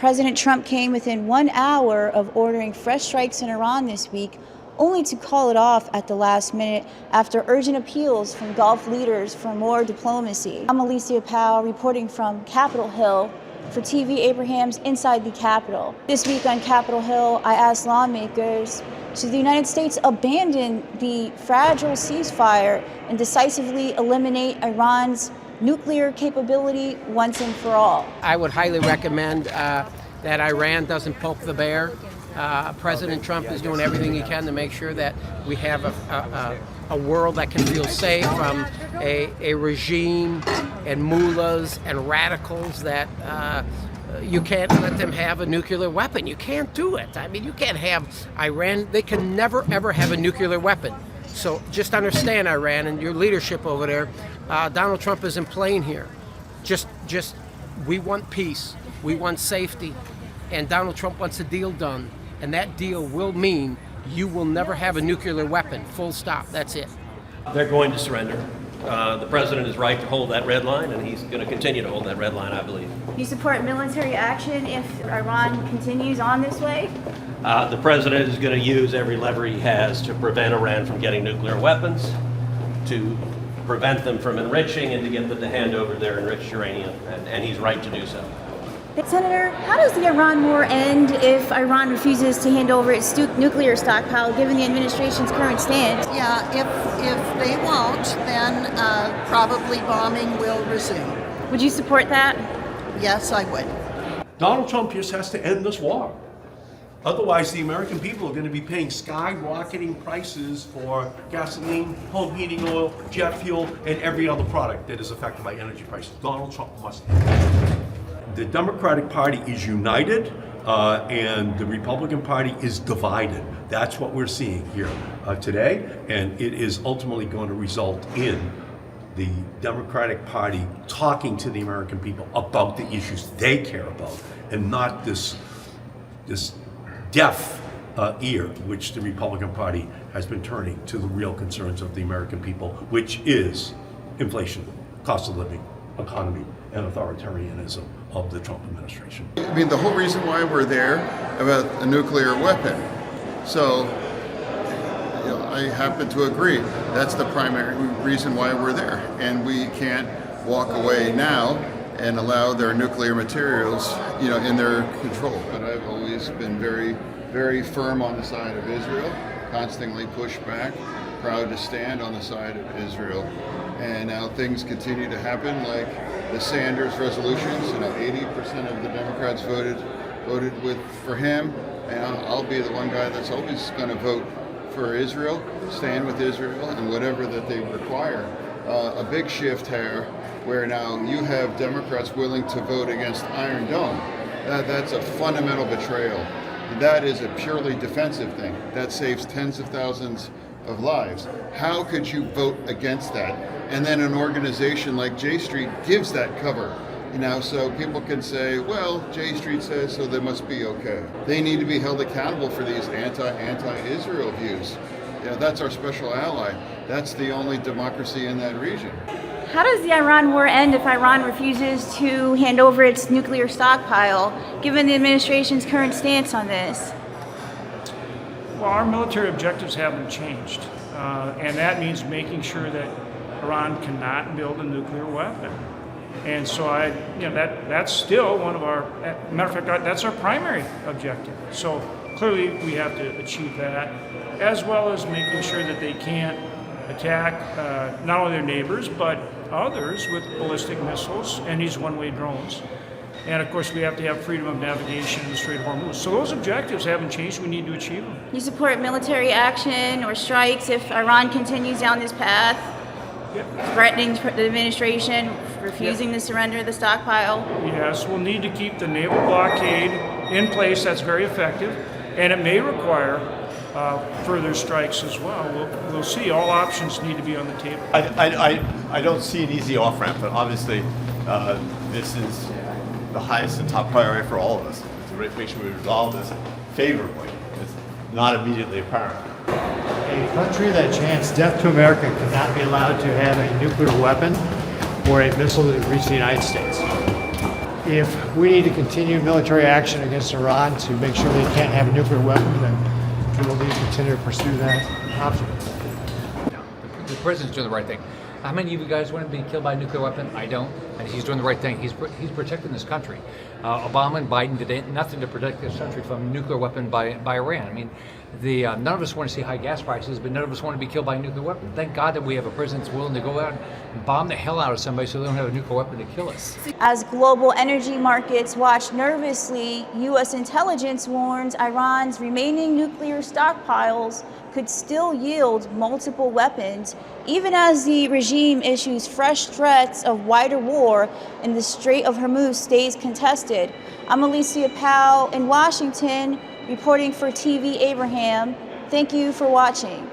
President Trump came within 1 hour of ordering fresh strikes in Iran this week, only to call it off at the last minute after urgent appeals from Gulf leaders for more diplomacy. I'm Alicia Powe, reporting from Capitol Hill for TvAbraham's Inside the Capitol. This week on Capitol Hill, I asked lawmakers, should the United States abandon the fragile ceasefire and decisively eliminate Iran's nuclear capability once and for all? I would highly recommend that Iran doesn't poke the bear. President Trump is doing everything he can to make sure that we have a world that can feel safe from a regime and mullahs and radicals that you can't let them have a nuclear weapon. You can't do it. I mean, you can't have Iran. They can never, ever have a nuclear weapon. So just understand, Iran and your leadership over there, Donald Trump isn't playing here. Just we want peace. We want safety. And Donald Trump wants a deal done. And that deal will mean you will never have a nuclear weapon. Full stop. That's it. They're going to surrender. The president is right to hold that red line, and he's going to continue to hold that red line, I believe. You support military action if Iran continues on this way? The president is going to use every lever he has to prevent Iran from getting nuclear weapons, to prevent them from enriching, and to get them to hand over their enriched uranium, and he's right to do so. Senator, how does the Iran war end if Iran refuses to hand over its nuclear stockpile, given the administration's current stance? Yeah, if they won't, then probably bombing will resume. Would you support that? Yes, I would. Donald Trump just has to end this war. Otherwise, the American people are going to be paying skyrocketing prices for gasoline, home heating oil, jet fuel, and every other product that is affected by energy prices. Donald Trump must end. The Democratic Party is united, and the Republican Party is divided. That's what we're seeing here today, and it is ultimately going to result in the Democratic Party talking to the American people about the issues they care about, and not this deaf ear which the Republican Party has been turning to the real concerns of the American people, which is inflation, cost of living, economy, and authoritarianism of the Trump administration. I mean, the whole reason why we're there about a nuclear weapon. So, I happen to agree. That's the primary reason why we're there. And we can't walk away now and allow their nuclear materials, in their control. But I've always been very, very firm on the side of Israel, constantly push back, proud to stand on the side of Israel. And now things continue to happen, like the Sanders resolutions. 80% of the Democrats voted for him, and I'll be the one guy that's always going to vote for Israel, stand with Israel, and whatever that they require. A big shift here, where now you have Democrats willing to vote against Iron Dome. That's a fundamental betrayal. That is a purely defensive thing. That saves tens of thousands of lives. How could you vote against that? And then an organization like J Street gives that cover. So people can say, well, J Street says, so they must be okay. They need to be held accountable for these anti-Israel views. That's our special ally. That's the only democracy in that region. How does the Iran war end if Iran refuses to hand over its nuclear stockpile, given the administration's current stance on this? Well, our military objectives haven't changed, and that means making sure that Iran cannot build a nuclear weapon. And so that's still one of our, matter of fact, that's our primary objective. So clearly we have to achieve that, as well as making sure that they can't attack not only their neighbors, but others with ballistic missiles and these one-way drones. And of course, we have to have freedom of navigation in the Strait of Hormuz. So those objectives haven't changed. We need to achieve them. You support military action or strikes if Iran continues down this path, threatening the administration, refusing to surrender the stockpile? Yes, we'll need to keep the naval blockade in place. That's very effective. And it may require further strikes as well. We'll see. All options need to be on the table. I don't see an easy off-ramp, but obviously this is the highest and top priority for all of us to make sure we resolve this favorably. It's not immediately apparent. A country that chants death to America cannot be allowed to have a nuclear weapon or a missile that reach the United States. if we need to continue military action against Iran to make sure they can't have a nuclear weapon, then we will need to continue to pursue that option. The president's doing the right thing. How many of you guys want to be killed by a nuclear weapon? I don't. And he's doing the right thing. He's protecting this country. Obama and Biden did nothing to protect this country from a nuclear weapon by Iran. I mean, none of us want to see high gas prices, but none of us want to be killed by a nuclear weapon. Thank God that we have a president that's willing to go out and bomb the hell out of somebody so they don't have a nuclear weapon to kill us. As global energy markets watch nervously, U.S. intelligence warns Iran's remaining nuclear stockpiles could still yield multiple weapons, even as the regime issues fresh threats of wider war and the Strait of Hormuz stays contested. I'm Alicia Powe in Washington, reporting for TvAbraham. Thank you for watching.